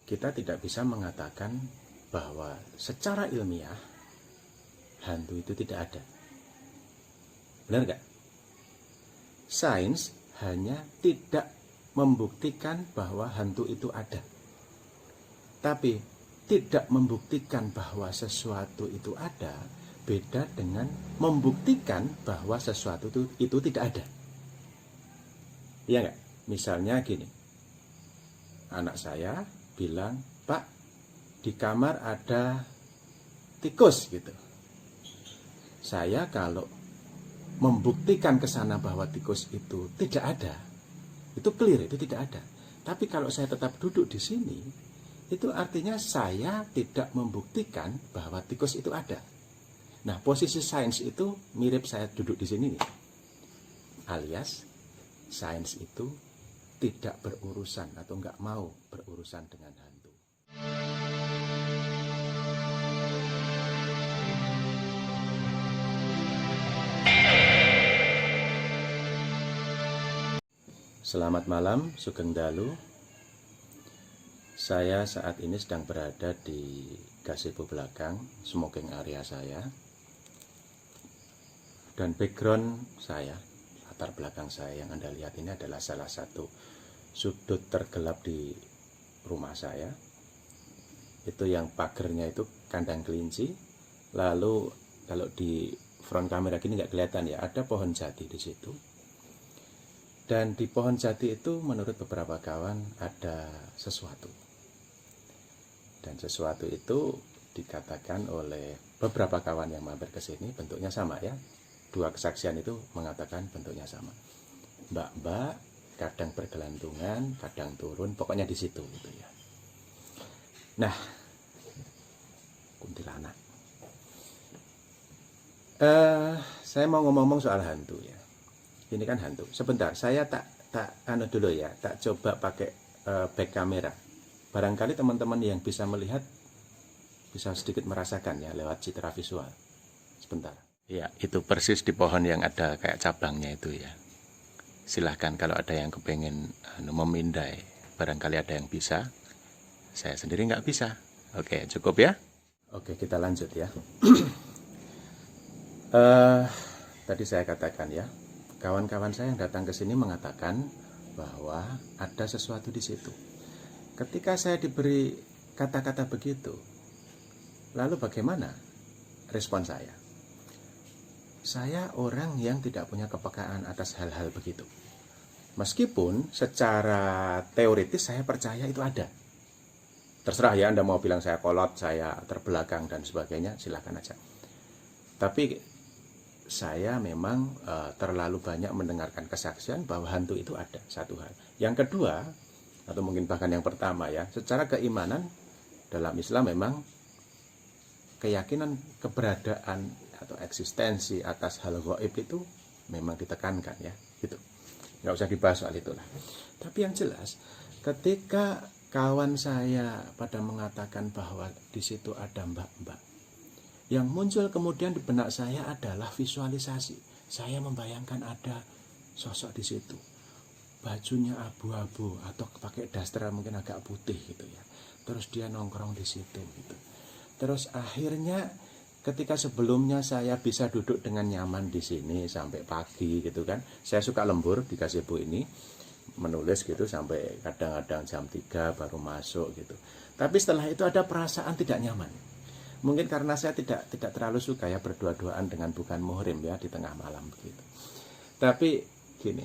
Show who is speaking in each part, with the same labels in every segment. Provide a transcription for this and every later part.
Speaker 1: kita tidak bisa mengatakan bahwa secara ilmiah hantu itu tidak ada. Benar nggak? Sains hanya tidak membuktikan bahwa hantu itu ada. Tapi tidak membuktikan bahwa sesuatu itu ada beda dengan membuktikan bahwa sesuatu itu tidak ada. Iya nggak? Misalnya gini, anak saya bilang, "Pak, di kamar ada tikus," gitu. Saya kalau membuktikan ke sana bahwa tikus itu tidak ada, itu clear, itu tidak ada. Tapi kalau saya tetap duduk di sini, itu artinya saya tidak membuktikan bahwa tikus itu ada. Nah, posisi sains itu mirip saya duduk di sini nih. Alias, sains itu tidak berurusan atau nggak mau berurusan dengan hantu. Selamat malam, Sugeng Dalu. Saya saat ini sedang berada di gazebo belakang, smoking area saya. Dan background saya, latar belakang saya yang Anda lihat ini adalah salah satu sudut tergelap di rumah saya. Itu yang pagernya itu kandang kelinci. Lalu kalau di front kamera gini nggak kelihatan ya, ada pohon jati di situ. Dan di pohon jati itu menurut beberapa kawan ada sesuatu. Dan sesuatu itu dikatakan oleh beberapa kawan yang mampir ke sini bentuknya sama ya. Dua kesaksian itu mengatakan bentuknya sama. Mbak-mbak kadang bergelantungan, kadang turun, pokoknya di situ gitu ya. Nah, kuntilanak. Saya mau ngomong soal hantu ya. Ini kan hantu. Sebentar, saya tak dulu ya, tak coba pakai back kamera. Barangkali teman-teman yang bisa melihat bisa sedikit merasakan ya lewat citra visual. Sebentar. Ya, itu persis di pohon yang ada kayak cabangnya itu ya. Silahkan kalau ada yang kepengen memindai, barangkali ada yang bisa. Saya sendiri nggak bisa. Oke, cukup ya. Oke, kita lanjut ya. Tadi saya katakan ya. Kawan-kawan saya yang datang ke sini mengatakan bahwa ada sesuatu di situ. Ketika saya diberi kata-kata begitu, lalu bagaimana respon saya? Saya orang yang tidak punya kepekaan atas hal-hal begitu. Meskipun secara teoritis saya percaya itu ada. Terserah ya, Anda mau bilang saya kolot, saya terbelakang dan sebagainya, silahkan aja. Tapi saya memang terlalu banyak mendengarkan kesaksian bahwa hantu itu ada, satu hal. Yang kedua, atau mungkin bahkan yang pertama ya, secara keimanan dalam Islam memang keyakinan keberadaan atau eksistensi atas hal gaib itu memang ditekankan ya, gitu. Nggak usah dibahas soal itulah. Tapi yang jelas, ketika kawan saya pada mengatakan bahwa di situ ada mbak-mbak, yang muncul kemudian di benak saya adalah visualisasi. Saya membayangkan ada sosok di situ. Bajunya abu-abu atau pakai daster mungkin agak putih gitu ya. Terus dia nongkrong di situ gitu. Terus akhirnya ketika sebelumnya saya bisa duduk dengan nyaman di sini sampai pagi gitu kan. Saya suka lembur di gazebo ini, menulis gitu sampai kadang-kadang jam 3 baru masuk gitu. Tapi setelah itu ada perasaan tidak nyaman. Mungkin karena saya tidak terlalu suka ya berdua-duaan dengan bukan muhrim ya di tengah malam begitu. Tapi gini,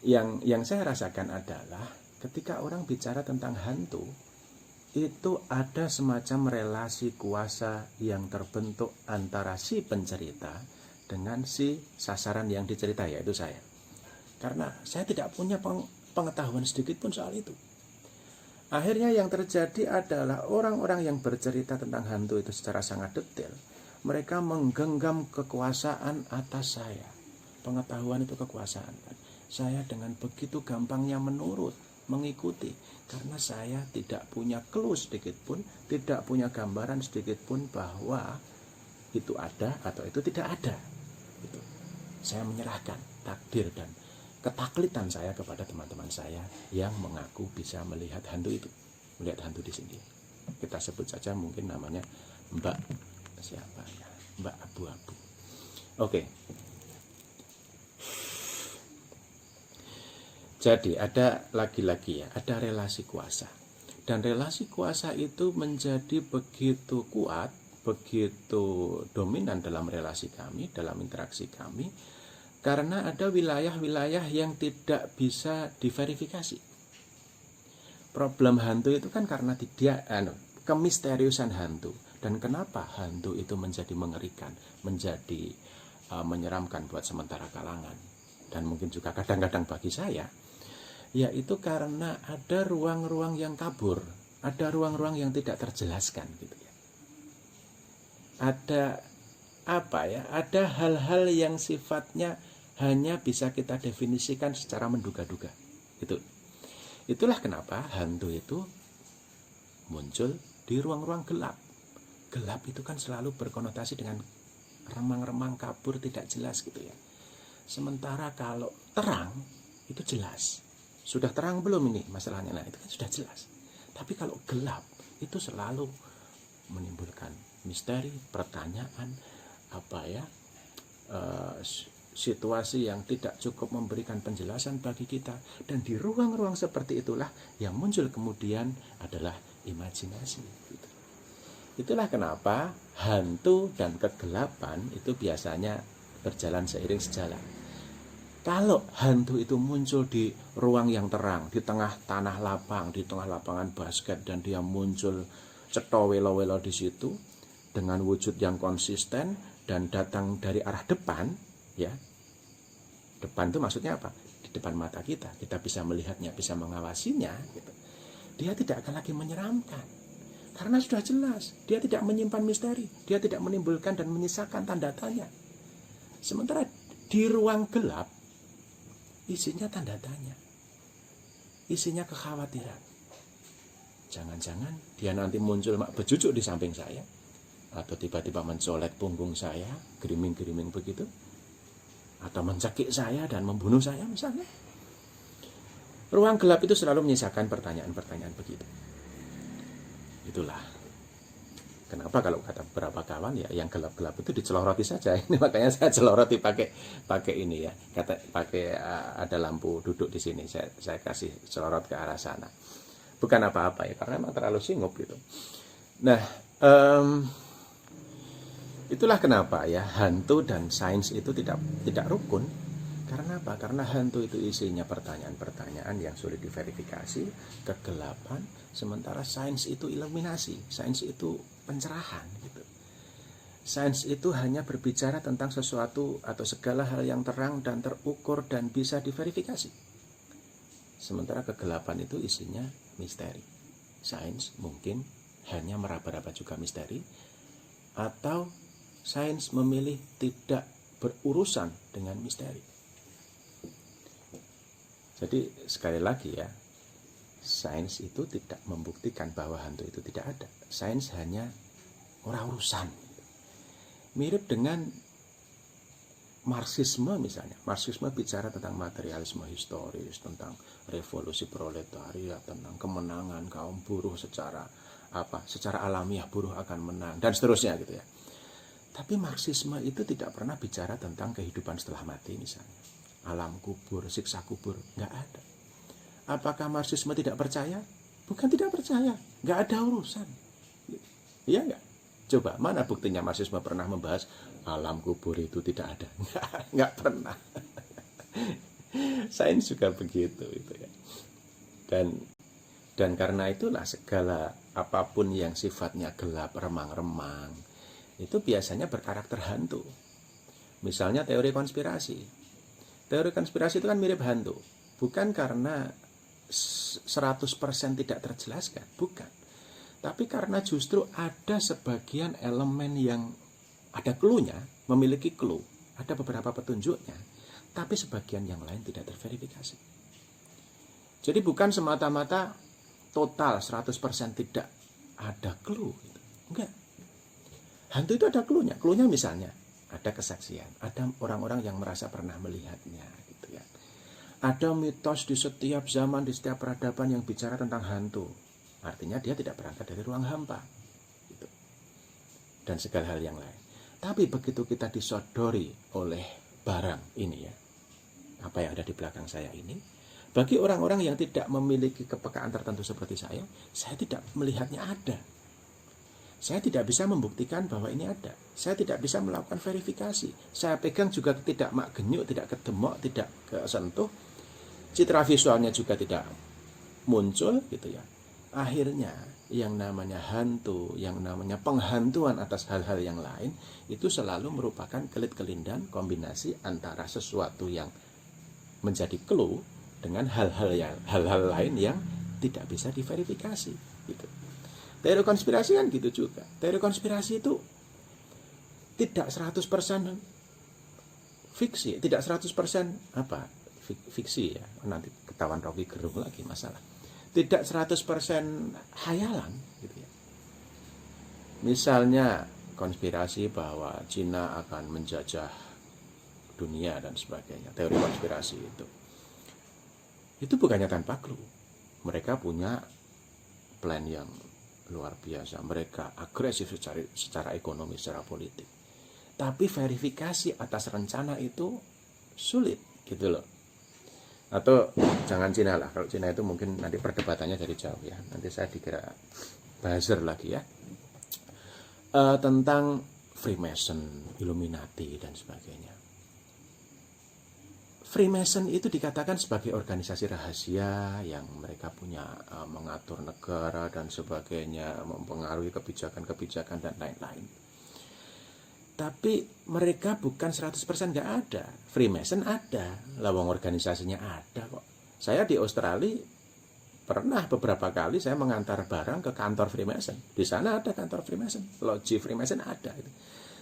Speaker 1: yang saya rasakan adalah ketika orang bicara tentang hantu, itu ada semacam relasi kuasa yang terbentuk antara si pencerita dengan si sasaran yang diceritai, yaitu saya. Karena saya tidak punya pengetahuan sedikit pun soal itu. Akhirnya yang terjadi adalah orang-orang yang bercerita tentang hantu itu secara sangat detail. Mereka menggenggam kekuasaan atas saya. Pengetahuan itu kekuasaan. Saya dengan begitu gampangnya menurut, mengikuti. Karena saya tidak punya clue sedikit pun, tidak punya gambaran sedikit pun bahwa itu ada atau itu tidak ada. Gitu. Saya menyerahkan takdir dan ketaklitan saya kepada teman-teman saya yang mengaku bisa melihat hantu itu. melihat hantu di sini. Kita sebut saja mungkin namanya Mbak siapa ya, Mbak Abu-Abu. Oke. Jadi ada lagi-lagi ya, ada relasi kuasa. Dan relasi kuasa itu menjadi begitu kuat, begitu dominan dalam relasi kami, dalam interaksi kami, karena ada wilayah-wilayah yang tidak bisa diverifikasi. Problem hantu itu kan karena dia kemisteriusan hantu. Dan kenapa hantu itu menjadi mengerikan, menjadi menyeramkan buat sementara kalangan. Dan mungkin juga kadang-kadang bagi saya, yaitu karena ada ruang-ruang yang kabur, ada ruang-ruang yang tidak terjelaskan gitu ya. Ada apa ya? Ada hal-hal yang sifatnya hanya bisa kita definisikan secara menduga-duga. Itulah kenapa hantu itu muncul di ruang-ruang gelap. Gelap itu kan selalu berkonotasi dengan remang-remang, kabur, tidak jelas gitu ya. Sementara kalau terang itu jelas. Sudah terang belum ini masalahnya? Nah, itu kan sudah jelas. Tapi kalau gelap itu selalu menimbulkan misteri, pertanyaan, situasi yang tidak cukup memberikan penjelasan bagi kita. Dan di ruang-ruang seperti itulah yang muncul kemudian adalah imajinasi. Itulah kenapa hantu dan kegelapan itu biasanya berjalan seiring sejalan. Kalau hantu itu muncul di ruang yang terang, di tengah tanah lapang, di tengah lapangan basket, dan dia muncul cetha welo-welo di situ dengan wujud yang konsisten dan datang dari arah depan, ya. Depan itu maksudnya apa? Di depan mata kita bisa melihatnya, bisa mengawasinya, gitu. Dia tidak akan lagi menyeramkan. Karena sudah jelas, dia tidak menyimpan misteri, dia tidak menimbulkan dan menyisakan tanda tanya. Sementara di ruang gelap, isinya tanda tanya, isinya kekhawatiran. Jangan-jangan dia nanti muncul berjujuk di samping saya, atau tiba-tiba mencolek punggung saya, geriming-geriming begitu, atau mencekik saya dan membunuh saya misalnya. Ruang gelap itu selalu menyisakan pertanyaan-pertanyaan begitu. Itulah kenapa kalau kata beberapa kawan ya, yang gelap-gelap itu diceloroti saja. Ini makanya saya celoroti pakai ini ya. Pakai ada lampu duduk di sini. Saya kasih celorot ke arah sana. Bukan apa-apa ya, karena memang terlalu singgup gitu. Nah, itulah kenapa ya hantu dan sains itu tidak rukun. Karena apa? Karena hantu itu isinya pertanyaan-pertanyaan yang sulit diverifikasi, kegelapan, sementara sains itu iluminasi, sains itu pencerahan gitu. Sains itu hanya berbicara tentang sesuatu atau segala hal yang terang dan terukur dan bisa diverifikasi. Sementara kegelapan itu isinya misteri. Sains mungkin hanya meraba-raba juga misteri, atau sains memilih tidak berurusan dengan misteri. Jadi sekali lagi ya, sains itu tidak membuktikan bahwa hantu itu tidak ada. Sains hanya ora urusan. Mirip dengan Marxisme misalnya. Marxisme bicara tentang materialisme historis, tentang revolusi proletariat, tentang kemenangan kaum buruh secara alamiah buruh akan menang dan seterusnya gitu ya. Tapi Marxisme itu tidak pernah bicara tentang kehidupan setelah mati misalnya. Alam kubur, siksa kubur, nggak ada. Apakah Marxisme tidak percaya? Bukan tidak percaya, nggak ada urusan. Iya nggak? Coba, mana buktinya Marxisme pernah membahas alam kubur itu tidak ada? Nggak pernah. Sains juga begitu itu ya. Dan karena itulah segala apapun yang sifatnya gelap, remang-remang, itu biasanya berkarakter hantu. Misalnya teori konspirasi. Teori konspirasi itu kan mirip hantu. Bukan karena 100% tidak terjelaskan, bukan. Tapi karena justru ada sebagian elemen yang ada clue-nya, memiliki clue, ada beberapa petunjuknya, tapi sebagian yang lain tidak terverifikasi. Jadi bukan semata-mata total 100% tidak ada clue. Enggak. Hantu itu ada clue-nya. Clue-nya misalnya ada kesaksian, ada orang-orang yang merasa pernah melihatnya gitu ya. Ada mitos di setiap zaman, di setiap peradaban yang bicara tentang hantu. Artinya dia tidak berangkat dari ruang hampa. Gitu. Dan segala hal yang lain. Tapi begitu kita disodori oleh barang ini ya, apa yang ada di belakang saya ini, bagi orang-orang yang tidak memiliki kepekaan tertentu seperti saya tidak melihatnya ada. Saya tidak bisa membuktikan bahwa ini ada. Saya tidak bisa melakukan verifikasi. Saya pegang juga tidak mak genyuk, tidak kedemok, tidak kesentuh. Citra visualnya juga tidak muncul gitu ya. Akhirnya yang namanya hantu, yang namanya penghantuan atas hal-hal yang lain itu selalu merupakan kelit-kelindan kombinasi antara sesuatu yang menjadi clue dengan hal-hal lain yang tidak bisa diverifikasi gitu. Teori konspirasi kan gitu juga. Teori konspirasi itu tidak 100% fiksi, tidak 100% fiksi ya. Nanti ketahuan Rocky Gerung lagi masalah. Tidak 100% hayalan gitu ya. Misalnya konspirasi bahwa Cina akan menjajah dunia dan sebagainya. Teori konspirasi itu bukannya tanpa clue. Mereka punya plan yang luar biasa. Mereka agresif secara ekonomi, secara politik. Tapi verifikasi atas rencana itu sulit gitu loh. Atau jangan Cina lah. Kalau Cina itu mungkin nanti perdebatannya dari jauh ya. Nanti saya dikira buzzer lagi ya. Tentang Freemason, Illuminati dan sebagainya. Freemason itu dikatakan sebagai organisasi rahasia yang mereka punya mengatur negara dan sebagainya, mempengaruhi kebijakan-kebijakan dan lain-lain. Tapi mereka bukan 100% nggak ada. Freemason ada, lawang organisasinya ada kok. Saya di Australia pernah beberapa kali saya mengantar barang ke kantor Freemason. Di sana ada kantor Freemason, loji Freemason ada.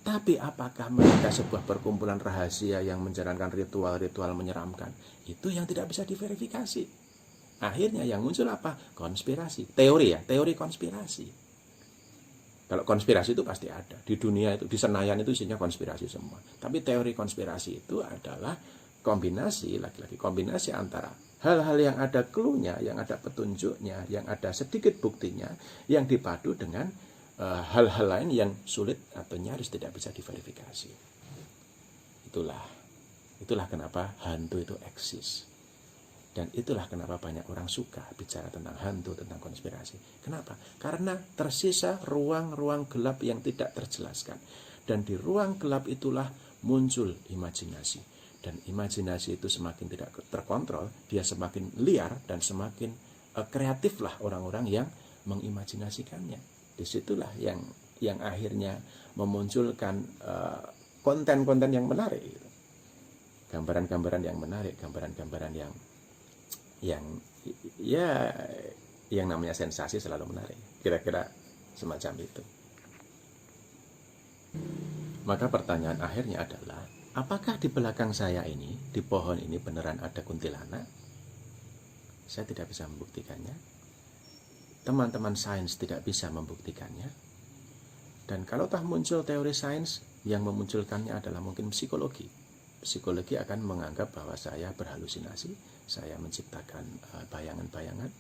Speaker 1: Tapi apakah mereka sebuah perkumpulan rahasia yang menjalankan ritual-ritual menyeramkan? Itu yang tidak bisa diverifikasi. Akhirnya yang muncul apa? Konspirasi. Teori ya, teori konspirasi. Kalau konspirasi itu pasti ada. Di dunia itu, di Senayan itu isinya konspirasi semua. Tapi teori konspirasi itu adalah kombinasi, lagi-lagi kombinasi antara hal-hal yang ada clue-nya, yang ada petunjuknya, yang ada sedikit buktinya, yang dipadu dengan hal-hal lain yang sulit atau nyaris tidak bisa diverifikasi. Itulah kenapa hantu itu eksis. Dan itulah kenapa banyak orang suka bicara tentang hantu, tentang konspirasi. Kenapa? Karena tersisa ruang-ruang gelap yang tidak terjelaskan. Dan di ruang gelap itulah muncul imajinasi. Dan imajinasi itu semakin tidak terkontrol, dia semakin liar dan semakin kreatiflah orang-orang yang mengimajinasikannya. Disitulah yang akhirnya memunculkan konten-konten yang menarik, gambaran-gambaran yang menarik, gambaran-gambaran yang ya yang namanya sensasi selalu menarik, kira-kira semacam itu. Maka pertanyaan akhirnya adalah, apakah di belakang saya ini, di pohon ini beneran ada kuntilanak? Saya tidak bisa membuktikannya. Teman-teman sains tidak bisa membuktikannya. Dan kalau tak muncul teori sains, yang memunculkannya adalah mungkin psikologi. Psikologi akan menganggap bahwa saya berhalusinasi, saya menciptakan bayangan-bayangan.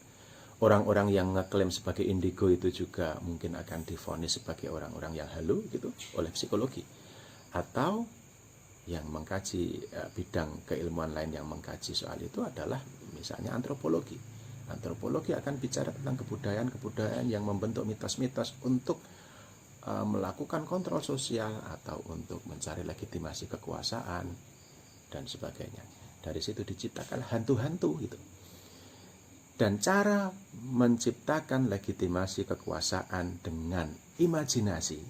Speaker 1: Orang-orang yang ngeklaim sebagai indigo itu juga mungkin akan divonis sebagai orang-orang yang halu gitu oleh psikologi. Atau yang mengkaji bidang keilmuan lain yang mengkaji soal itu adalah misalnya antropologi. Antropologi akan bicara tentang kebudayaan-kebudayaan yang membentuk mitos-mitos untuk melakukan kontrol sosial atau untuk mencari legitimasi kekuasaan dan sebagainya. Dari situ diciptakan hantu-hantu gitu. Dan cara menciptakan legitimasi kekuasaan dengan imajinasi,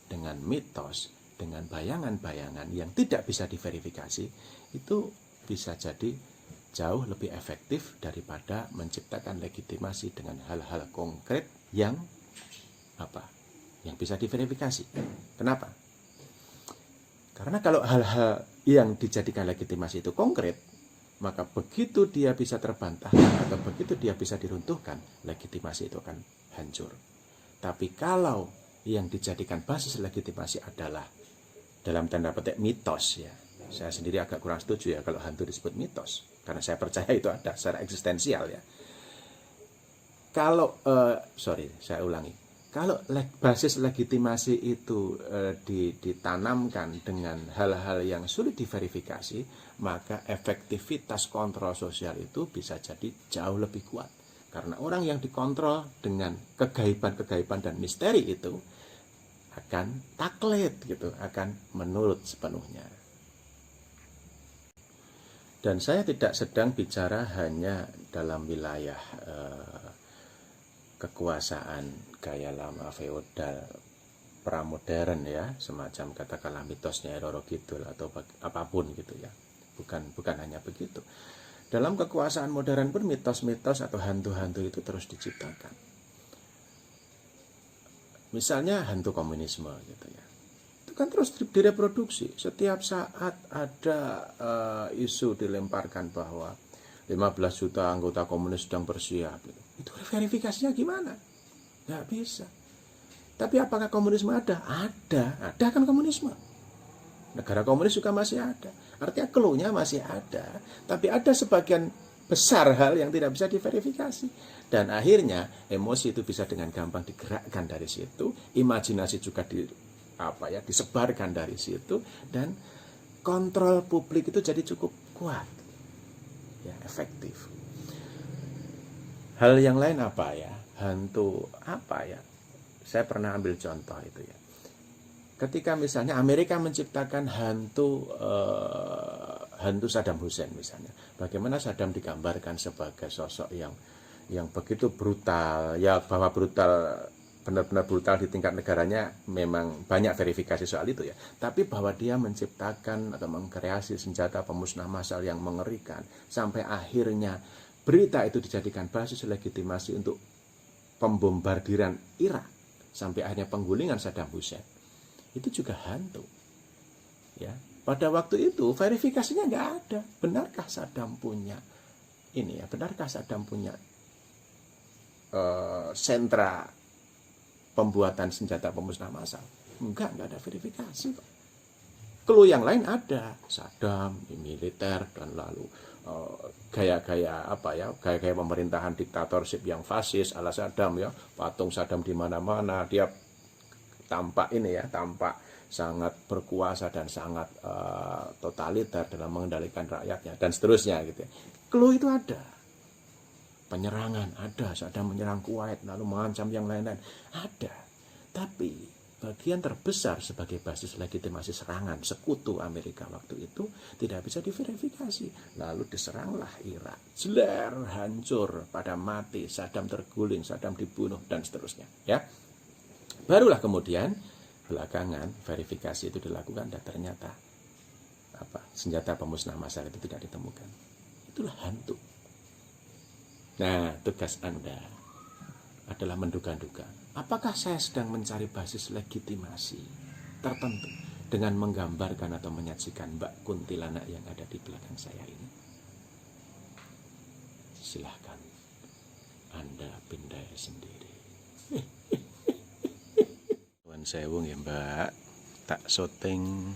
Speaker 1: dengan mitos, dengan bayangan-bayangan yang tidak bisa diverifikasi, itu bisa jadi jauh lebih efektif daripada menciptakan legitimasi dengan hal-hal konkret yang bisa diverifikasi. Kenapa? Karena kalau hal-hal yang dijadikan legitimasi itu konkret, maka begitu dia bisa terbantahkan atau begitu dia bisa diruntuhkan, legitimasi itu akan hancur. Tapi kalau yang dijadikan basis legitimasi adalah dalam tanda petik mitos ya, saya sendiri agak kurang setuju ya kalau hantu disebut mitos, karena saya percaya itu ada secara eksistensial ya. Kalau saya ulangi. Kalau basis legitimasi itu ditanamkan dengan hal-hal yang sulit diverifikasi, maka efektivitas kontrol sosial itu bisa jadi jauh lebih kuat. Karena orang yang dikontrol dengan kegaiban-kegaiban dan misteri itu akan taklid gitu, akan menurut sepenuhnya. Dan saya tidak sedang bicara hanya dalam wilayah kekuasaan gaya lama feodal pramodern ya, semacam katakanlah mitosnya Roro Kidul atau apapun gitu ya. Bukan hanya begitu. Dalam kekuasaan modern pun mitos-mitos atau hantu-hantu itu terus diciptakan. Misalnya hantu komunisme gitu ya. Itu kan terus direproduksi. Setiap saat ada isu dilemparkan bahwa 15 juta anggota komunis sedang bersiap. Gitu. Itu verifikasinya gimana? Nggak bisa. Tapi apakah komunisme ada? Ada kan komunisme. Negara komunis juga masih ada. Artinya clue-nya masih ada. Tapi ada sebagian besar hal yang tidak bisa diverifikasi. Dan akhirnya emosi itu bisa dengan gampang digerakkan dari situ. Imajinasi juga disebarkan dari situ. Dan kontrol publik itu jadi cukup kuat. Ya, efektif. Hal yang lain apa ya? Hantu apa ya? Saya pernah ambil contoh itu ya. Ketika misalnya Amerika menciptakan hantu Saddam Hussein misalnya, bagaimana Saddam digambarkan sebagai sosok yang begitu brutal, ya bahwa brutal benar-benar brutal di tingkat negaranya memang banyak verifikasi soal itu ya. Tapi bahwa dia menciptakan atau mengkreasi senjata pemusnah massal yang mengerikan sampai akhirnya berita itu dijadikan basis legitimasi untuk pembombardiran Irak sampai akhirnya penggulingan Saddam Hussein. Itu juga hantu. Ya, pada waktu itu verifikasinya nggak ada. Benarkah Saddam punya benarkah Saddam punya sentra pembuatan senjata pemusnah massal? Enggak ada verifikasi kok. Clue yang lain ada, Saddam, militer dan lalu gaya-gaya pemerintahan diktatorship yang fasis ala Saddam ya, patung Saddam di mana-mana, dia tampak sangat berkuasa dan sangat totaliter dalam mengendalikan rakyatnya dan seterusnya gitu. Clue itu ada. Penyerangan ada, Saddam menyerang Kuwait lalu mengancam yang lain-lain ada. Tapi bagian terbesar sebagai basis legitimasi serangan sekutu Amerika waktu itu tidak bisa diverifikasi. Lalu diseranglah Irak, jeler, hancur, pada mati, Saddam terguling, Saddam dibunuh dan seterusnya. Ya, barulah kemudian belakangan verifikasi itu dilakukan dan ternyata senjata pemusnah massal itu tidak ditemukan. Itulah hantu. Nah, tugas Anda adalah menduga-duga. Apakah saya sedang mencari basis legitimasi tertentu dengan menggambarkan atau menyajikan Mbak Kuntilanak yang ada di belakang saya ini? Silahkan Anda pindai sendiri. Tuan sewung ya Mbak, tak syuting